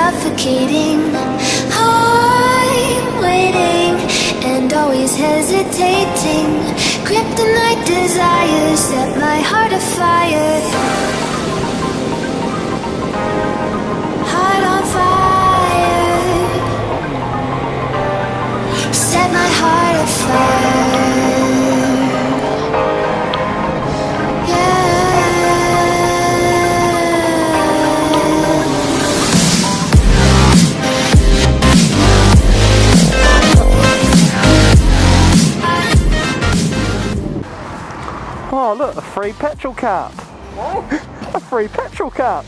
suffocating. I'm waiting and always hesitating. Kryptonite desires set my heart afire. Heart on fire. Set my heart afire. Oh look, a free petrol cap. A free petrol cap.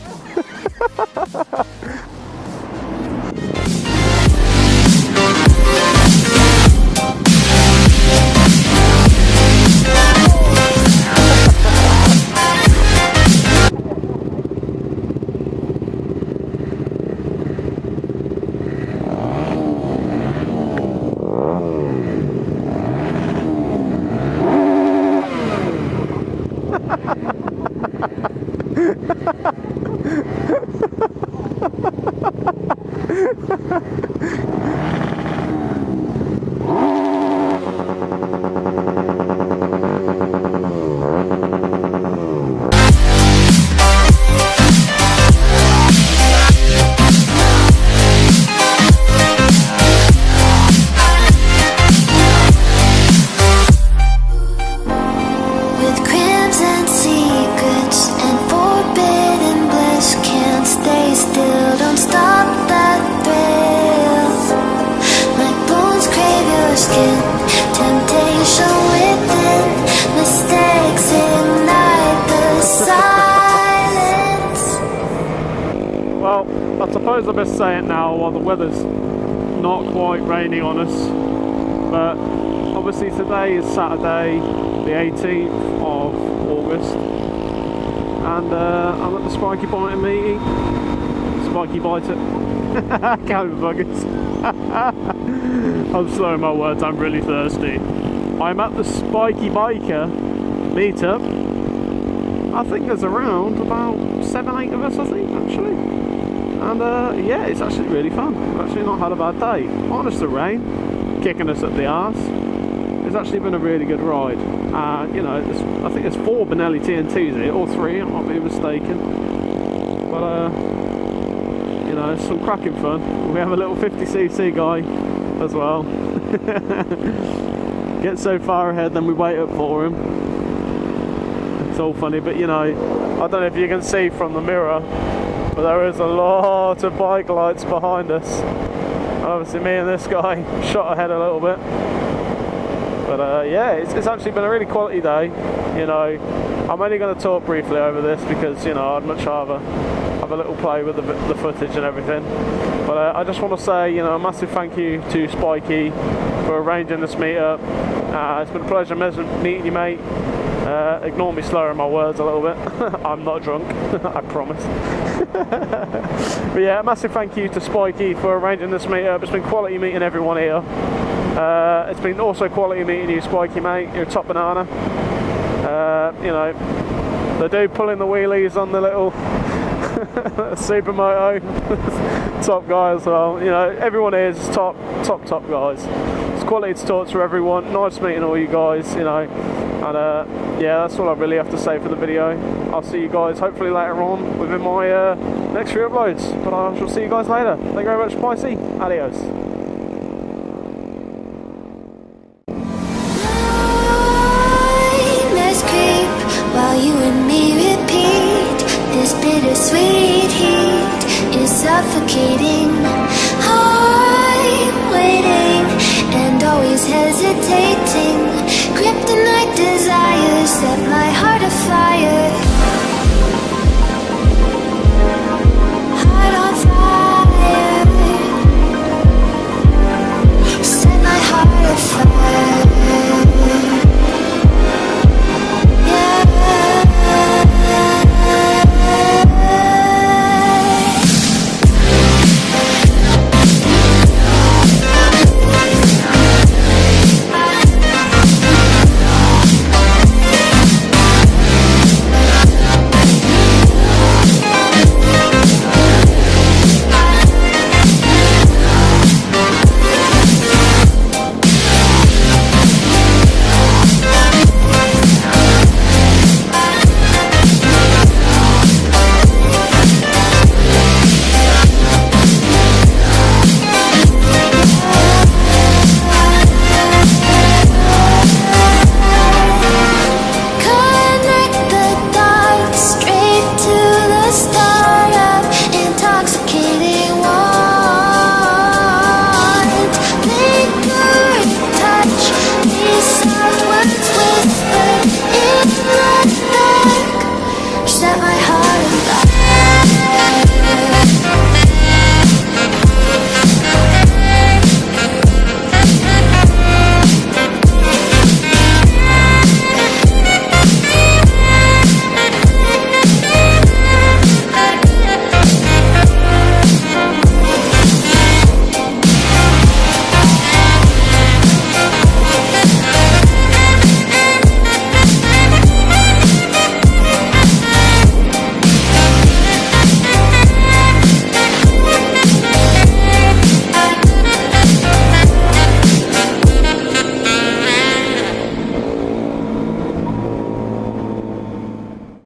I suppose I best say it now while the weather's not quite raining on us, but obviously today is Saturday the 18th of August and I'm at the SpikeyBiker meeting. Spikey bite it. Can't be buggers. I'm slurring my words, I'm really thirsty. I'm at the SpikeyBiker Meet Up. I think there's around about 7-8 of us, I think, actually. And yeah, it's actually really fun. I've actually not had a bad day. Minus the rain, kicking us up the arse. It's actually been a really good ride. You know, I think there's 4 Benelli TNTs here, or 3, I might be mistaken. But you know, it's some cracking fun. We have a little 50cc guy as well. Get so far ahead, then we wait up for him. It's all funny, but you know, I don't know if you can see from the mirror, but there is a lot of bike lights behind us. And obviously me and this guy shot ahead a little bit. But yeah, it's actually been a really quality day. You know, I'm only going to talk briefly over this because, you know, I'd much rather have a little play with the footage and everything. But I just want to say, you know, a massive thank you to Spikey for arranging this meet-up. It's been a pleasure meeting you, mate. Ignore me slurring my words a little bit. I'm not drunk, I promise. But yeah, a massive thank you to Spikey for arranging this meet-up. It's been quality meeting everyone here. It's been also quality meeting you, Spikey, mate. You're a top banana. You know, the dude pulling the wheelies on the little supermoto, top guy as well. You know, everyone here is top guys. It's quality to talk to everyone. Nice meeting all you guys, you know. And yeah, that's all I really have to say for the video. I'll see you guys hopefully later on within my next few uploads. But I shall see you guys later. Thank you very much, Spicy. Adios. While you and me repeat, this bittersweet heat is suffocating. I'm waiting and always hesitating. Kryptonite desires set my heart afire. Heart on fire. Set my heart afire.